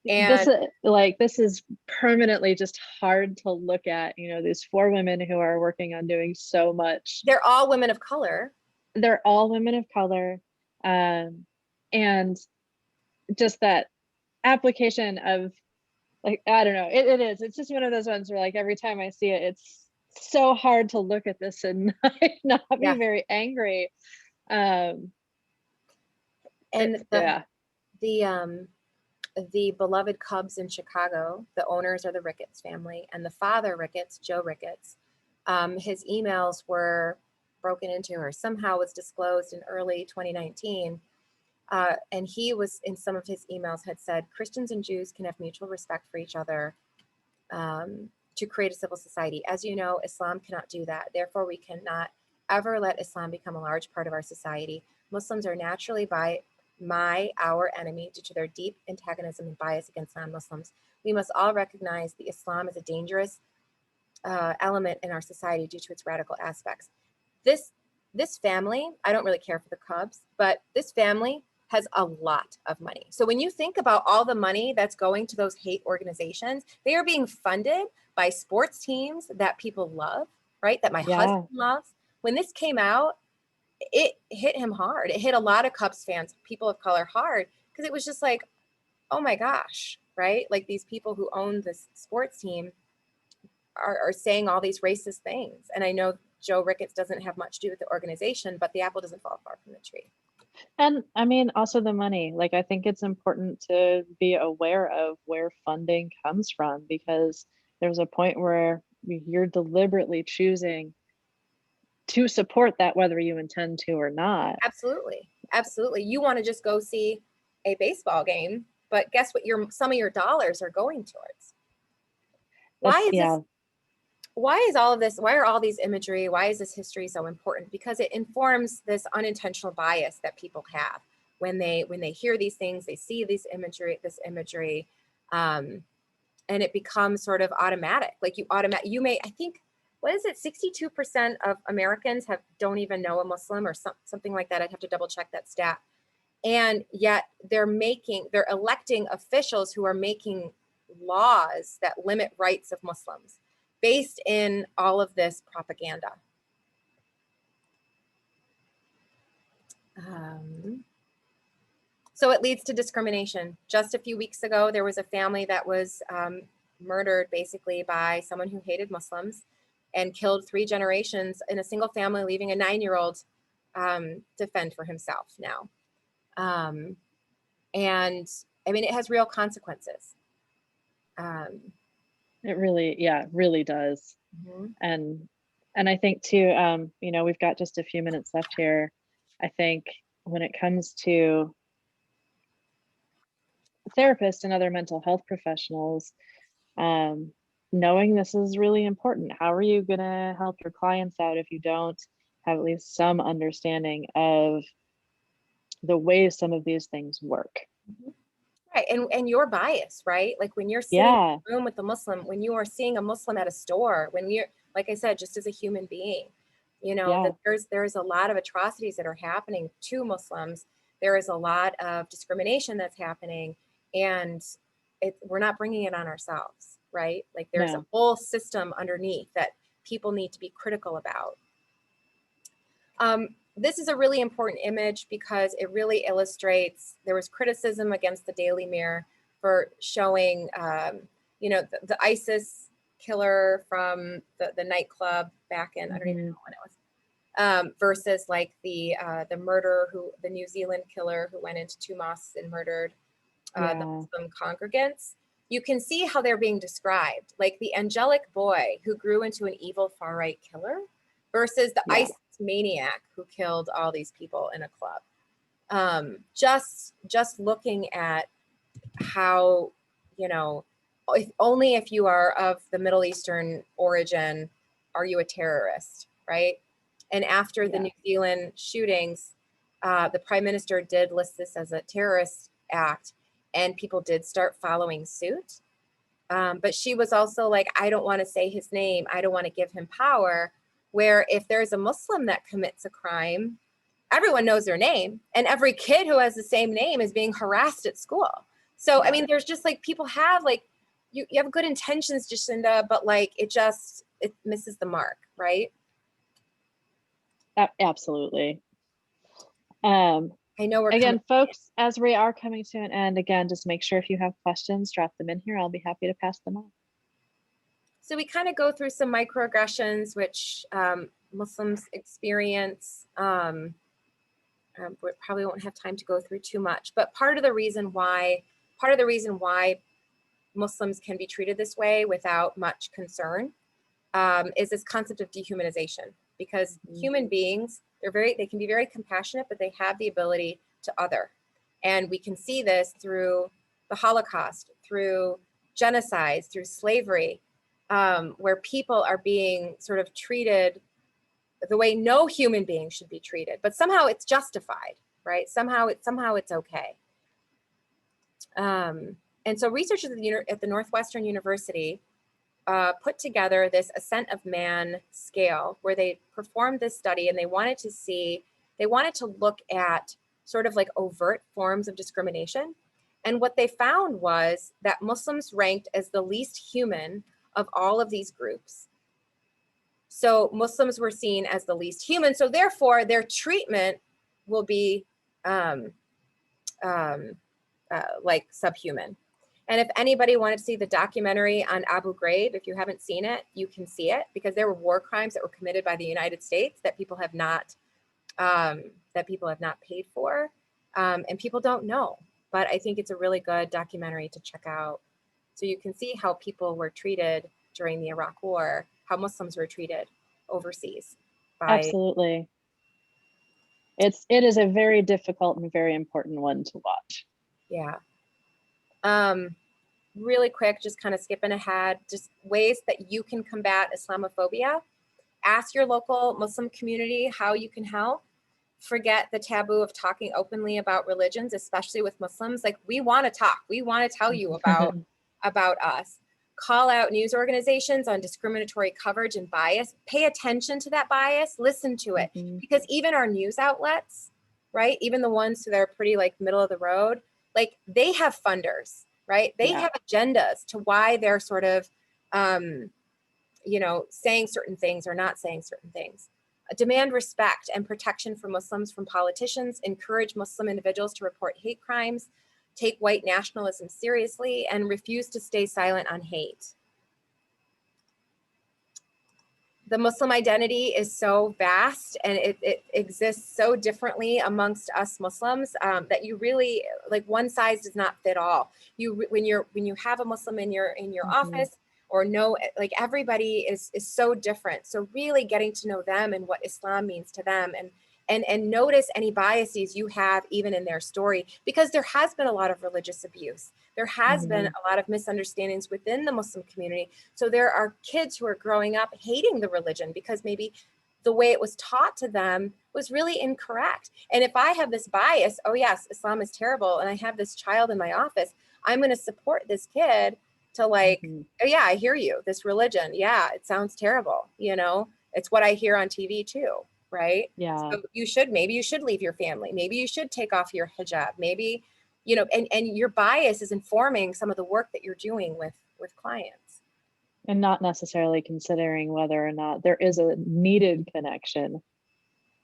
And this is permanently just hard to look at, you know, these four women who are working on doing so much. They're all women of color. They're all women of color. And just that application of, like, I don't know, it's just one of those ones where like every time I see it, it's so hard to look at this and not be very angry. And the beloved Cubs in Chicago, the owners are the Ricketts family, and the father, Ricketts, Joe Ricketts, his emails were broken into, or somehow was disclosed in early 2019. And he was, in some of his emails, had said Christians and Jews can have mutual respect for each other to create a civil society. As you know, Islam cannot do that. Therefore, we cannot ever let Islam become a large part of our society. Muslims are naturally our enemy due to their deep antagonism and bias against non-Muslims. We must all recognize that Islam is a dangerous element in our society due to its radical aspects. This family, I don't really care for the Cubs, but this family has a lot of money. So when you think about all the money that's going to those hate organizations, they are being funded by sports teams that people love, right? That my husband loves. When this came out, it hit him hard. It hit a lot of Cubs fans, people of color, hard, because it was just like, oh my gosh, right? Like these people who own this sports team are saying all these racist things. And I know Joe Ricketts doesn't have much to do with the organization, but the apple doesn't fall far from the tree. And I mean, also the money. Like, I think it's important to be aware of where funding comes from, because there's a point where you're deliberately choosing to support that, whether you intend to or not. Absolutely. Absolutely. You want to just go see a baseball game, but guess what some of your dollars are going towards? why is all of this, why are all these imagery, why is this history so important? Because it informs this unintentional bias that people have when they hear these things, they see this imagery, and it becomes sort of automatic. Like you may, I think, what is it? 62% of Americans don't even know a Muslim or something like that. I'd have to double check that stat. And yet they're electing officials who are making laws that limit rights of Muslims based in all of this propaganda. So it leads to discrimination. Just a few weeks ago, there was a family that was murdered basically by someone who hated Muslims and killed 3 generations in a single family, leaving a 9-year-old to fend for himself now. And I mean, it has real consequences. It really, yeah, really does. And I think too, you know, we've got just a few minutes left here. I think when it comes to therapists and other mental health professionals, knowing this is really important. How are you going to help your clients out if you don't have at least some understanding of the way some of these things work? Right, and your bias, right? Like when you're sitting in a room with a Muslim, when you are seeing a Muslim at a store, when you're, like I said, just as a human being, you know, that there's a lot of atrocities that are happening to Muslims. There is a lot of discrimination that's happening, and we're not bringing it on ourselves, right? Like there's a whole system underneath that people need to be critical about. This is a really important image because it really illustrates, there was criticism against the Daily Mirror for showing, you know, the ISIS killer from the nightclub back in, I don't even know when it was, versus like the murderer the New Zealand killer who went into 2 mosques and murdered the Muslim congregants. You can see how they're being described, like the angelic boy who grew into an evil far-right killer versus the ISIS maniac who killed all these people in a club. Just looking at how, you know, only if you are of the Middle Eastern origin are you a terrorist, right? And after the New Zealand shootings, the Prime Minister did list this as a terrorist act, and people did start following suit. But she was also like, I don't want to say his name. I don't want to give him power. Where if there's a Muslim that commits a crime, everyone knows their name, and every kid who has the same name is being harassed at school. So, I mean, there's just like, people have like, you have good intentions, Jacinda, but like, it misses the mark, right? Absolutely. I know we're again, folks, as we are coming to an end, again, just make sure if you have questions, drop them in here. I'll be happy to pass them on. So we kind of go through some microaggressions, which Muslims experience. We probably won't have time to go through too much, but part of the reason why Muslims can be treated this way without much concern is this concept of dehumanization, because human beings, they can be very compassionate, but they have the ability to other. And we can see this through the Holocaust, through genocides, through slavery, where people are being sort of treated the way no human being should be treated, but somehow it's justified, right? Somehow it's okay. And so researchers at the Northwestern University put together this Ascent of Man scale where they performed this study, and they wanted to look at sort of like overt forms of discrimination. And what they found was that Muslims ranked as the least human of all of these groups. So Muslims were seen as the least human. So therefore, their treatment will be like subhuman. And if anybody wanted to see the documentary on Abu Ghraib, if you haven't seen it, you can see it, because there were war crimes that were committed by the United States that people have not paid for, and people don't know. But I think it's a really good documentary to check out, so you can see how people were treated during the Iraq War, how Muslims were treated overseas. Absolutely. It is a very difficult and very important one to watch. Yeah. really quick, just kind of skipping ahead, just ways that you can combat Islamophobia. Ask your local Muslim community how you can help. Forget the taboo of talking openly about religions, especially with Muslims. Like, we want to talk. We want to tell you about us. Call out news organizations on discriminatory coverage and bias. Pay attention to that bias. Listen to it. Because even our news outlets, right? Even the ones that are pretty like middle of the road, like, they have funders, right? They have agendas to why they're sort of, you know, saying certain things or not saying certain things. Demand respect and protection for Muslims from politicians. Encourage Muslim individuals to report hate crimes. Take white nationalism seriously and refuse to stay silent on hate. The Muslim identity is so vast and it exists so differently amongst us Muslims that you really, like, one size does not fit all. When you have a Muslim in your office, or no, like, everybody is so different. So really getting to know them and what Islam means to them, and notice any biases you have even in their story, because there has been a lot of religious abuse. There has been a lot of misunderstandings within the Muslim community. So there are kids who are growing up hating the religion because maybe the way it was taught to them was really incorrect. And if I have this bias, oh yes, Islam is terrible, and I have this child in my office, I'm going to support this kid to, like, oh yeah, I hear you, this religion, yeah, it sounds terrible, you know, it's what I hear on TV too, right? Yeah. So maybe you should leave your family, maybe you should take off your hijab, maybe, you know, and your bias is informing some of the work that you're doing with clients. And not necessarily considering whether or not there is a needed connection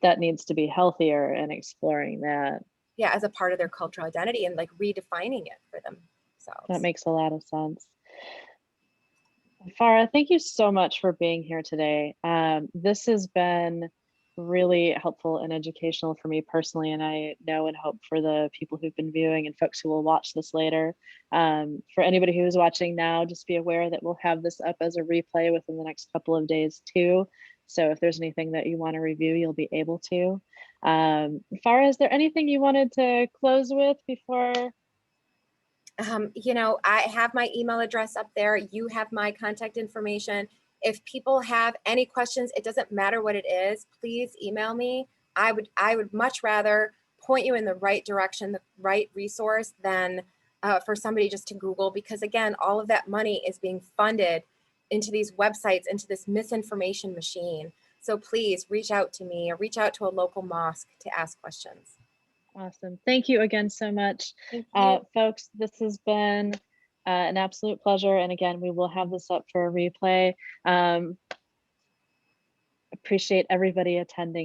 that needs to be healthier, and exploring that. Yeah, as a part of their cultural identity, and like redefining it for themselves. That makes a lot of sense. Farah, thank you so much for being here today. This has been really helpful and educational for me personally, and I know and hope for the people who've been viewing and folks who will watch this later. For anybody who is watching now, just be aware that we'll have this up as a replay within the next couple of days too. So if there's anything that you want to review, you'll be able to. Farah, is there anything you wanted to close with before? You know, I have my email address up there. You have my contact information. If people have any questions, it doesn't matter what it is, please email me. I would much rather point you in the right direction, the right resource, than for somebody just to Google, because again, all of that money is being funded into these websites, into this misinformation machine. So please reach out to me or reach out to a local mosque to ask questions. Awesome. Thank you again so much. Thank you. Folks, this has been an absolute pleasure. And again, we will have this up for a replay. Appreciate everybody attending.